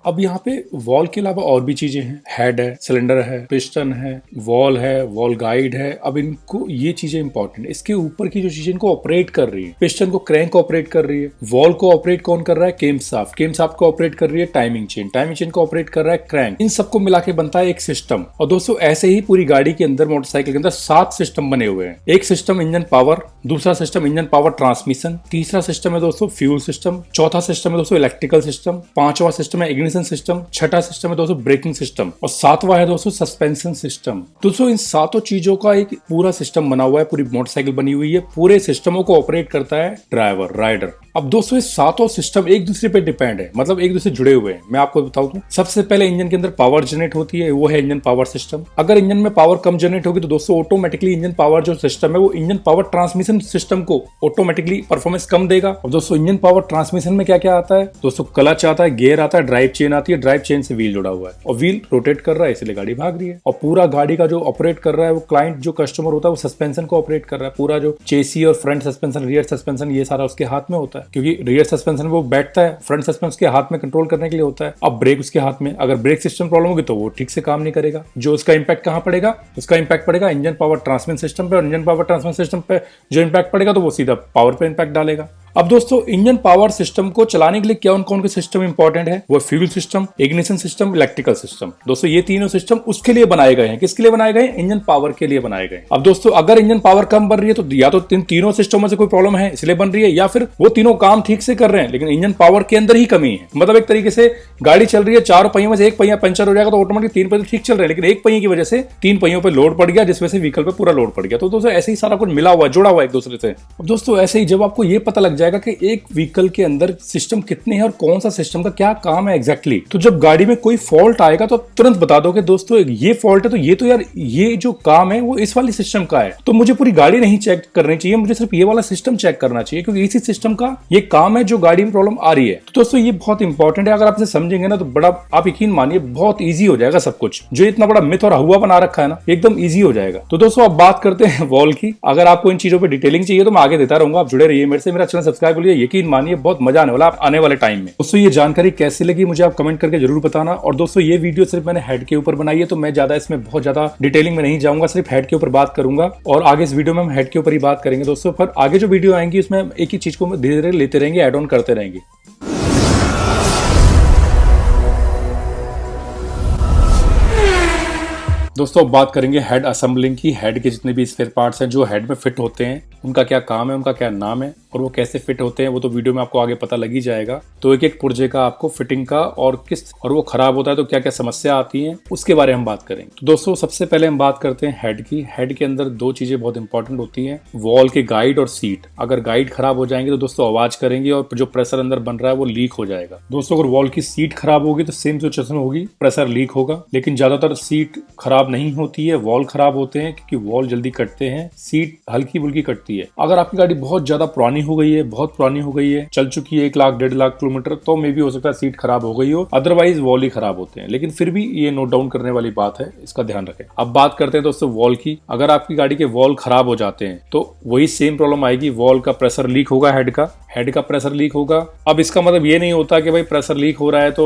अब यहाँ पे वॉल के अलावा और भी चीजें हैं, हेड है, सिलेंडर है, पिस्टन है, वॉल गाइड है। अब इनको ये चीजें इंपॉर्टेंट है, इसके ऊपर की जो चीजें इनको ऑपरेट कर रही है, पिस्टन को क्रैंक ऑपरेट कर रही है, वॉल को ऑपरेट कौन कर रहा है, केम शाफ्ट को ऑपरेट कर रही है टाइमिंग चेन को ऑपरेट कर रहा है क्रैंक। इन सबको मिला के बनता है एक सिस्टम। और दोस्तों ऐसे ही पूरी गाड़ी के अंदर, मोटरसाइकिल के अंदर 7 सिस्टम बने हुए हैं। एक सिस्टम इंजन पावर, दूसरा सिस्टम इंजन पावर ट्रांसमिशन, तीसरा सिस्टम है दोस्तों फ्यूल सिस्टम, चौथा सिस्टम है दोस्तों इलेक्ट्रिकल सिस्टम, पांचवा सिस्टम है इग्निशन सिस्टम, छठा सिस्टम है दोस्तों ब्रेकिंग सिस्टम और सातवां है दोस्तों सस्पेंशन सिस्टम। दोस्तों इन सातों चीजों का एक पूरा सिस्टम बना हुआ है, पूरी मोटरसाइकिल बनी हुई है, पूरे सिस्टमों को ऑपरेट करता है ड्राइवर, राइडर। अब दोस्तों ये सातों सिस्टम एक दूसरे पे डिपेंड है, मतलब एक दूसरे जुड़े हुए हैं। मैं आपको बताऊं तो सबसे पहले इंजन के अंदर पावर जनरेट होती है, वो है इंजन पावर सिस्टम। अगर इंजन में पावर कम जनरेट होगी तो दोस्तों ऑटोमेटिकली इंजन पावर जो सिस्टम है वो इंजन पावर ट्रांसमिशन सिस्टम को ऑटोमेटिकली परफॉर्मेंस कम देगा। और दोस्तों इंजन पावर ट्रांसमिशन में क्या क्या आता है दोस्तों, क्लच आता है, गियर आता है, ड्राइव चेन आती है, ड्राइव चेन से व्हील जुड़ा हुआ है और व्हील रोटेट कर रहा है, इसलिए गाड़ी भाग रही है। और पूरा गाड़ी का जो ऑपरेट कर रहा है वो क्लाइंट, जो कस्टमर होता है, वो सस्पेंशन को ऑपरेट कर रहा है। पूरा जो चेसी और फ्रंट सस्पेंशन, रियर सस्पेंशन, ये सारा उसके हाथ में होता है, क्योंकि रियर सस्पेंशन वो बैठता है, फ्रंट सस्पेंशन उसके हाथ में कंट्रोल करने के लिए होता है। अब ब्रेक उसके हाथ में, अगर ब्रेक सिस्टम प्रॉब्लम होगी तो वो ठीक से काम नहीं करेगा। जो उसका इंपैक्ट कहां पड़ेगा, उसका इंपैक्ट पड़ेगा इंजन पावर ट्रांसमिशन सिस्टम पे, और इंजन पावर ट्रांसमिशन सिस्टम पे जो इंपैक्ट पड़ेगा तो वो सीधा पावर पे इंपैक्ट डालेगा। अब दोस्तों इंजन पावर सिस्टम को चलाने के लिए कौन कौन के सिस्टम इंपॉर्टेंट है, वो fuel system, ignition system, electrical system. दोस्तों ये तीनों सिस्टम उसके लिए बनाए गए हैं। किसके लिए बनाए गए हैं? इंजन पावर के लिए बनाए गए। अब दोस्तों अगर इंजन पावर कम बन रही है तो या तो तीनों सिस्टम में से कोई प्रॉब्लम है इसलिए बन रही है, या फिर वो तीनों काम ठीक से कर रहे हैं लेकिन इंजन पावर के अंदर ही कमी है। मतलब एक तरीके से गाड़ी चल रही है, 4 पहियों में से एक पहिया पंचर हो जाएगा तो ऑटोमेटिक 3 पहिए ठीक चल रहे हैं, लेकिन एक पहिए की वजह से 3 पहियों पर लोड पड़ गया, जिस वजह से व्हीकल पर पूरा लोड पड़ गया। तो दोस्तों ऐसे ही सारा कुछ मिला हुआ है, जुड़ा हुआ है एक दूसरे से। अब दोस्तों ऐसे ही जब आपको ये पता लग जाएगा कि एक व्हीकल के अंदर सिस्टम कितने हैं और कौन सा सिस्टम का क्या काम है एग्जैक्टली, तो जब गाड़ी में कोई फॉल्ट आएगा तो तुरंत बता दोगे दोस्तों ये फॉल्ट है, तो ये तो यार ये जो काम है वो इस वाली सिस्टम का है, तो मुझे पूरी गाड़ी नहीं चेक करनी चाहिए, मुझे सिर्फ ये वाला सिस्टम चेक करना चाहिए, क्योंकि इसी सिस्टम का ये काम है जो गाड़ी में प्रॉब्लम आ रही है। तो दोस्तों ये बहुत इंपॉर्टेंट है, अगर आप इसे समझेंगे ना तो बड़ा, आप यकीन मानिए बहुत ईजी हो जाएगा सब कुछ। जो इतना बड़ा मिथ और हुआ बना रखा है ना, एकदम ईजी हो जाएगा। तो दोस्तों अब बात करते हैं वॉल की। अगर आपको इन चीजों पर डिटेलिंग चाहिए तो मैं आगे देता रहूंगा, आप जुड़े रहिए मेरे से, मेरा चैनल सब्सक्राइब करिए, यकीन मानिए बहुत मजा आने वाला आने वाले टाइम में। दोस्तों ये जानकारी कैसी लगी मुझे आप कमेंट करके जरूर बताना। और दोस्तों ये वीडियो सिर्फ मैंने हेड के ऊपर बनाई है, तो मैं ज्यादा इसमें बहुत ज्यादा डिटेलिंग में नहीं जाऊंगा, सिर्फ हेड के ऊपर बात करूंगा और आगे इस वीडियो में हम हेड के ऊपर ही बात करेंगे दोस्तों। पर आगे जो वीडियो आएंगी उसमें एक ही चीज को धीरे धीरे लेते रहेंगे, एड ऑन करते रहेंगे। दोस्तों अब बात करेंगे हेड असेंबलिंग की। हेड के जितने भी स्पेयर पार्ट्स हैं जो हेड में फिट होते हैं, उनका क्या काम है, उनका क्या नाम है और वो कैसे फिट होते हैं, वो तो वीडियो में आपको आगे पता लग ही जाएगा। तो एक एक पुर्जे का आपको फिटिंग का और वो खराब होता है तो क्या क्या समस्या आती हैं उसके बारे में हम बात करेंगे। तो दोस्तों सबसे पहले हम बात करते हैं हेड की। हेड के अंदर 2 चीजें बहुत इंपॉर्टेंट होती हैं, वॉल के गाइड और सीट। अगर गाइड खराब हो जाएंगे तो दोस्तों आवाज करेंगे और जो प्रेशर अंदर बन रहा है वो लीक हो जाएगा। दोस्तों अगर वॉल की सीट खराब होगी तो सेम सिचुएशन होगी, प्रेशर लीक होगा। लेकिन ज्यादातर सीट खराब नहीं होती है, वॉल खराब होते हैं, क्योंकि वॉल जल्दी कटते हैं, सीट हल्की बुल्की कटती है। अगर आपकी गाड़ी बहुत ज्यादा पुरानी हो गई है, बहुत पुरानी हो गई है, चल चुकी है 1 लाख 1.5 लाख किलोमीटर, तो मे भी हो सकता है सीट खराब हो गई हो, अदरवाइज वॉल ही खराब होते हैं। लेकिन फिर भी ये नोट डाउन करने वाली बात है, इसका ध्यान रखें। अब बात करते हैं दोस्तों वॉल की। अगर आपकी गाड़ी के वॉल खराब हो जाते हैं तो वही सेम प्रॉब्लम आएगी, वॉल का प्रेशर लीक होगा, हेड का प्रेशर लीक होगा। अब इसका मतलब ये नहीं होता कि भाई प्रेशर लीक हो रहा है तो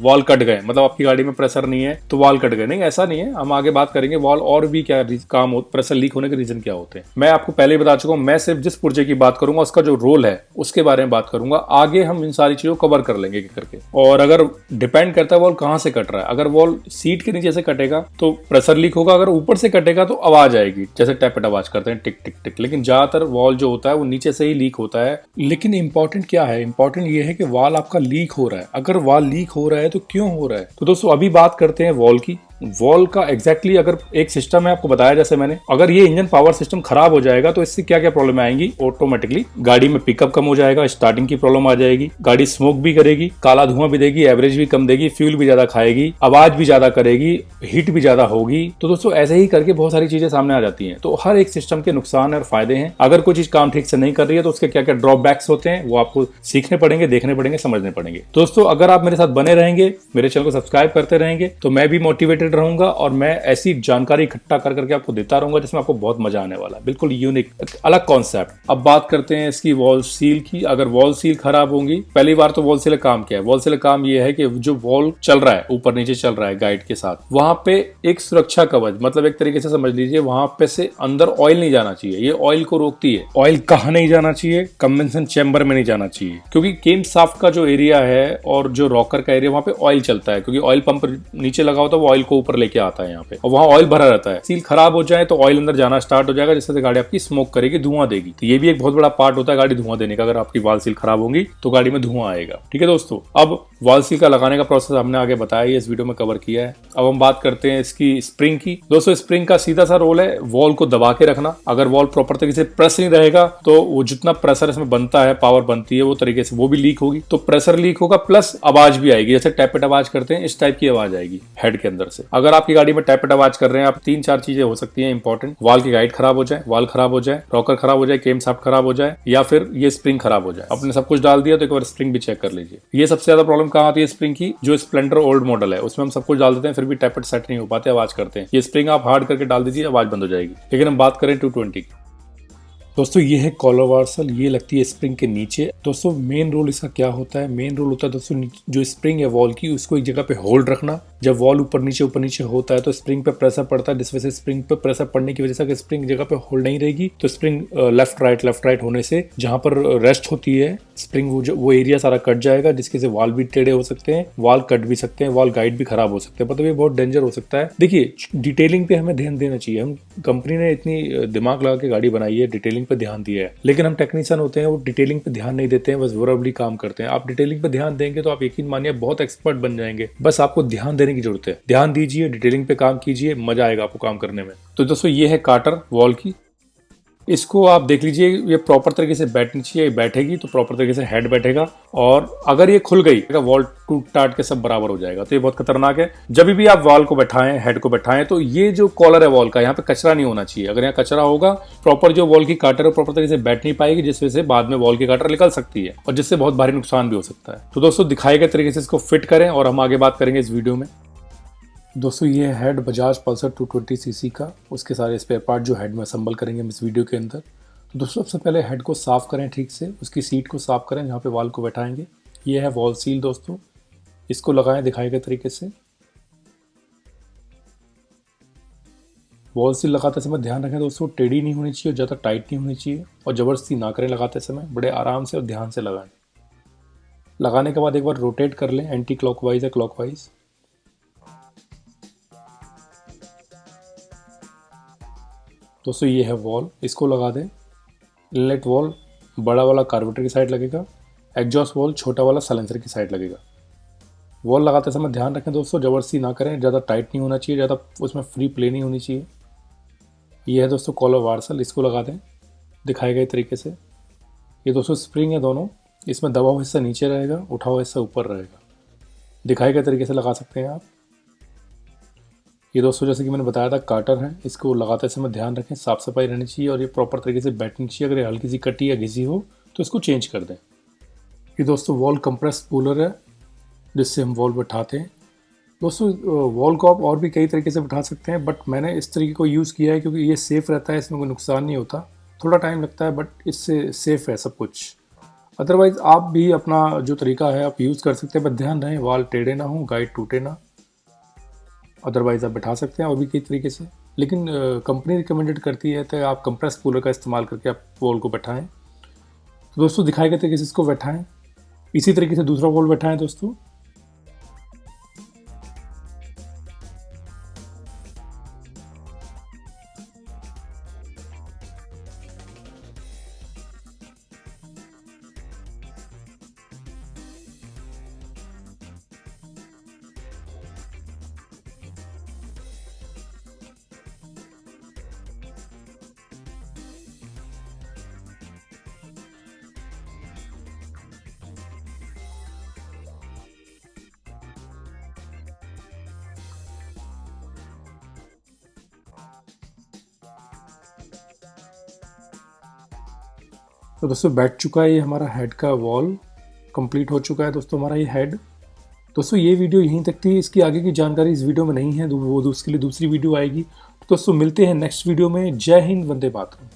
वॉल कट गए, मतलब आपकी गाड़ी में प्रेशर नहीं है तो वॉल कट गए, नहीं, ऐसा नहीं है। हम आगे बात करेंगे वॉल और भी क्या काम प्रेशर लीक होने के रीजन क्या होते हैं। मैं आपको पहले ही बता चुका हूं, मैं सिर्फ जिस पुर्जे की बात करूंगा उसका जो रोल है उसके बारे में बात करूंगा। आगे हम इन सारी चीजों को कवर कर लेंगे करके। और अगर डिपेंड करता है वॉल कहां से कट रहा है, अगर वॉल सीट के नीचे से कटेगा तो प्रेशर लीक होगा, अगर ऊपर से कटेगा तो आवाज आएगी, जैसे टैपेट आवाज करते हैं टिक टिक टिक। लेकिन ज्यादातर वॉल जो होता है वो नीचे से ही लीक होता है। लेकिन इंपॉर्टेंट क्या है, इंपॉर्टेंट ये है कि वॉल आपका लीक हो रहा है। अगर वॉल लीक हो रहा है तो क्यों हो रहा है, तो दोस्तों अभी बात करते हैं वॉल की। वॉल का एग्जैक्टली अगर एक सिस्टम है, आपको बताया जैसे मैंने, अगर ये इंजन पावर सिस्टम खराब हो जाएगा तो इससे क्या क्या प्रॉब्लम आएंगी। ऑटोमेटिकली गाड़ी में पिकअप कम हो जाएगा, स्टार्टिंग की प्रॉब्लम आ जाएगी, गाड़ी स्मोक भी करेगी, काला धुआं भी देगी, एवरेज भी कम देगी, फ्यूल भी ज्यादा खाएगी, आवाज भी ज्यादा करेगी, हीट भी ज्यादा होगी। तो दोस्तों ऐसे ही करके बहुत सारी चीजें सामने आ जाती हैं। तो हर एक सिस्टम के नुकसान और फायदे हैं। अगर कोई चीज काम ठीक से नहीं कर रही है तो उसके क्या क्या ड्रॉबैक्स होते हैं वो आपको सीखने पड़ेंगे, देखने पड़ेंगे, समझने पड़ेंगे। दोस्तों अगर आप मेरे साथ बने रहेंगे, मेरे चैनल को सब्सक्राइब करते रहेंगे, तो मैं भी मोटिवेटेड अपडेटेड रहूंगा और मैं ऐसी जानकारी इकट्ठा कर करके आपको देता रहूंगा जिसमें आपको बहुत मजा आने वाला है। बिल्कुल यूनिक, अलग कॉन्सेप्ट। अब बात करते हैं इसकी वॉल सील की। अगर वॉल सील खराब होंगी, पहली बार तो वॉल सील काम क्या है? वॉल सील काम ये है कि जो वॉल चल रहा है, ऊपर नीचे चल रहा है गाइड के साथ, वहां पे एक सुरक्षा कवच, मतलब एक तरीके से समझ लीजिए वहां पे से अंदर ऑयल नहीं जाना चाहिए। ये ऑयल को रोकती है। ऑयल कहाँ नहीं जाना चाहिए? कंवेंशन चैम्बर में नहीं जाना चाहिए, क्योंकि केम शाफ्ट का जो एरिया है और जो रॉकर का एरिया, वहां पे ऑयल चलता है, क्योंकि ऑयल पंप नीचे लगा होता है, वो ऑयल को ऊपर लेके आता है यहाँ पे, और वहां ऑयल भरा रहता है। सील खराब हो जाए तो ऑयल अंदर जाना स्टार्ट हो जाएगा, जिससे गाड़ी आपकी स्मोक करेगी, धुआं देगी। तो ये भी एक बहुत बड़ा पार्ट होता है गाड़ी धुआं देने का। अगर आपकी वाल सील खराब होगी तो गाड़ी में धुआं आएगा। ठीक है दोस्तों, अब वाल सील का लगाने का प्रोसेस हमने आगे बताया, इस वीडियो में कवर किया है। अब हम बात करते हैं इसकी स्प्रिंग की। दोस्तों, स्प्रिंग का सीधा सा रोल है वॉल को दबा के रखना। अगर वॉल प्रॉपर तरीके से प्रेस नहीं रहेगा तो वो जितना प्रेशर इसमें बनता है, पावर बनती है, वो तरीके से वो भी लीक होगी, तो प्रेशर लीक होगा, प्लस आवाज भी आएगी। जैसे टैपेट आवाज करते हैं, इस टाइप की आवाज आएगी हेड के अंदर से। अगर आपकी गाड़ी में टैपेट आवाज कर रहे हैं आप, 3-4 चीजें हो सकती है इंपॉर्टेंट। वाल की गाइड खराब हो जाए, वाल खराब हो जाए, रॉकर खराब हो जाए, केम शाफ्ट खराब हो जाए, या फिर ये स्प्रिंग खराब हो जाए। अपने सब कुछ डाल दिया तो एक बार स्प्रिंग भी चेक कर लीजिए। ये सबसे ज्यादा प्रॉब्लम कहाँ आती है स्प्रिंग की? जो स्प्लेंडर ओल्ड मॉडल है उसमें हम सब कुछ डाल देते हैं, फिर भी टैपेट सेट नहीं हो पाते, आवाज करते हैं। ये स्प्रिंग आप हार्ड करके डाल दीजिए, आवाज बंद हो जाएगी। लेकिन हम बात करें 220 की। दोस्तों, ये है कॉलर वार्सल, ये लगती है स्प्रिंग के नीचे। दोस्तों, मेन रोल इसका क्या होता है? मेन रोल होता है दोस्तों, जो स्प्रिंग है वॉल की, उसको एक जगह पे होल्ड रखना। जब वॉल ऊपर नीचे होता है तो स्प्रिंग पे प्रेशर पड़ता है, जिस वजह से स्प्रिंग पे प्रेशर पड़ने की वजह से अगर स्प्रिंग जगह पे होल्ड नहीं रहेगी तो स्प्रिंग लेफ्ट राइट होने से जहां पर रेस्ट होती है स्प्रिंग, वो एरिया सारा कट जाएगा, जिसके से वाल भी टेढ़े हो सकते हैं, वाल कट भी सकते हैं, वाल गाइड भी खराब हो सकते हैं। मतलब ये बहुत डेंजर हो सकता है। देखिए, डिटेलिंग पे हमें ध्यान देना चाहिए। हम कंपनी ने इतनी दिमाग लगा के गाड़ी बनाई है, डिटेलिंग पे ध्यान दिया है, लेकिन हम टेक्नीशियन होते हैं, वो डिटेलिंग पे ध्यान नहीं देते हैं, बस वरबली काम करते हैं। आप डिटेलिंग पे ध्यान देंगे तो आप यकीन मानिए बहुत एक्सपर्ट बन जाएंगे। बस आपको ध्यान देने की जरूरत है। ध्यान दीजिए, डिटेलिंग पे काम कीजिए, मजा आएगा आपको काम करने में। तो दोस्तों, ये है कार्टर वॉल की। इसको आप देख लीजिए, ये प्रॉपर तरीके से बैठनी चाहिए। बैठेगी तो प्रॉपर तरीके से हेड बैठेगा, और अगर ये खुल गई वॉल टूट टाट के सब बराबर हो जाएगा। तो ये बहुत खतरनाक है। जब भी आप वॉल को बैठाएं, हेड को बैठाएं, तो ये जो कॉलर है वॉल का, यहाँ पे कचरा नहीं होना चाहिए। अगर यहाँ कचरा होगा, प्रॉपर जो वॉल की काटर है प्रॉपर तरीके से बैठ नहीं पाएगी, जिस वजह से बाद में वॉल की काटर निकल सकती है और जिससे बहुत भारी नुकसान भी हो सकता है। तो दोस्तों, दिखाए गए तरीके से इसको फिट करें और हम आगे बात करेंगे इस वीडियो में। दोस्तों, ये है हेड बजाज पल्सर 220 सीसी का। उसके सारे स्पेयर पार्ट जो हेड में असेंबल करेंगे हम इस वीडियो के अंदर। तो दोस्तों, सबसे पहले हेड को साफ करें ठीक से, उसकी सीट को साफ करें जहाँ पे वाल को बैठाएंगे। ये है वॉल सील दोस्तों, इसको लगाएं दिखाए गए तरीके से। वॉल सील लगाते समय ध्यान रखें दोस्तों, टेढ़ी नहीं होनी चाहिए, ज़्यादा टाइट नहीं होनी चाहिए, और ज़बरदस्ती ना करें लगाते समय। बड़े आराम से और ध्यान से लगाएं। लगाने के बाद एक बार रोटेट कर लें, एंटी क्लॉकवाइज या क्लॉकवाइज। दोस्तों, ये है वॉल, इसको लगा दें। इनलेट वॉल बड़ा वाला कार्बोरेटर की साइड लगेगा, एग्जॉस्ट वॉल छोटा वाला साइलेंसर की साइड लगेगा। वॉल लगाते समय ध्यान रखें दोस्तों, ज़बरदस्ती ना करें, ज़्यादा टाइट नहीं होना चाहिए, ज़्यादा उसमें फ्री प्ले नहीं होनी चाहिए। ये है दोस्तों कॉलर वार्सल, इसको लगा दें दिखाए गए तरीके से। ये दोस्तों स्प्रिंग है दोनों, इसमें दबा हुआ हिस्सा नीचे रहेगा, उठा हुआ हिस्सा ऊपर रहेगा। दिखाए गए तरीके से लगा सकते हैं आप। ये दोस्तों, जैसे कि मैंने बताया था, कार्टर है, इसको लगाते समय ध्यान रखें, साफ सफाई रहनी चाहिए और ये प्रॉपर तरीके से बैठनी चाहिए। अगर ये हल्की सी कटी या घिसी हो तो इसको चेंज कर दें। ये दोस्तों वॉल कंप्रेस कूलर है, जिससे हम वॉल बैठाते हैं। दोस्तों, वॉल को आप और भी कई तरीके से बैठा सकते हैं, बट मैंने इस तरीके को यूज़ किया है क्योंकि ये सेफ़ रहता है, इसमें कोई नुकसान नहीं होता। थोड़ा टाइम लगता है, बट इससे सेफ़ है सब कुछ। अदरवाइज़ आप भी अपना जो तरीका है आप यूज़ कर सकते हैं, बट ध्यान रहे वाल टेढ़े ना हो, गाइड टूटे ना। अदरवाइज़ आप बैठा सकते हैं और भी कई तरीके से, लेकिन कंपनी रिकमेंडेड करती है तो आप कंप्रेस कूलर का इस्तेमाल करके आप वॉल को बैठाएं। तो दोस्तों, दिखाए गए तरीके से इसको बैठाएं। इसी तरीके से दूसरा वॉल बैठाएं दोस्तों। तो दोस्तों, बैठ चुका है ये हमारा हेड का वॉल, कंप्लीट हो चुका है दोस्तों हमारा ये हेड। दोस्तों ये वीडियो यहीं तक थी, इसकी आगे की जानकारी इस वीडियो में नहीं है, वो उसके लिए दूसरी वीडियो आएगी। दोस्तों मिलते हैं नेक्स्ट वीडियो में। जय हिंद, वंदे मातरम।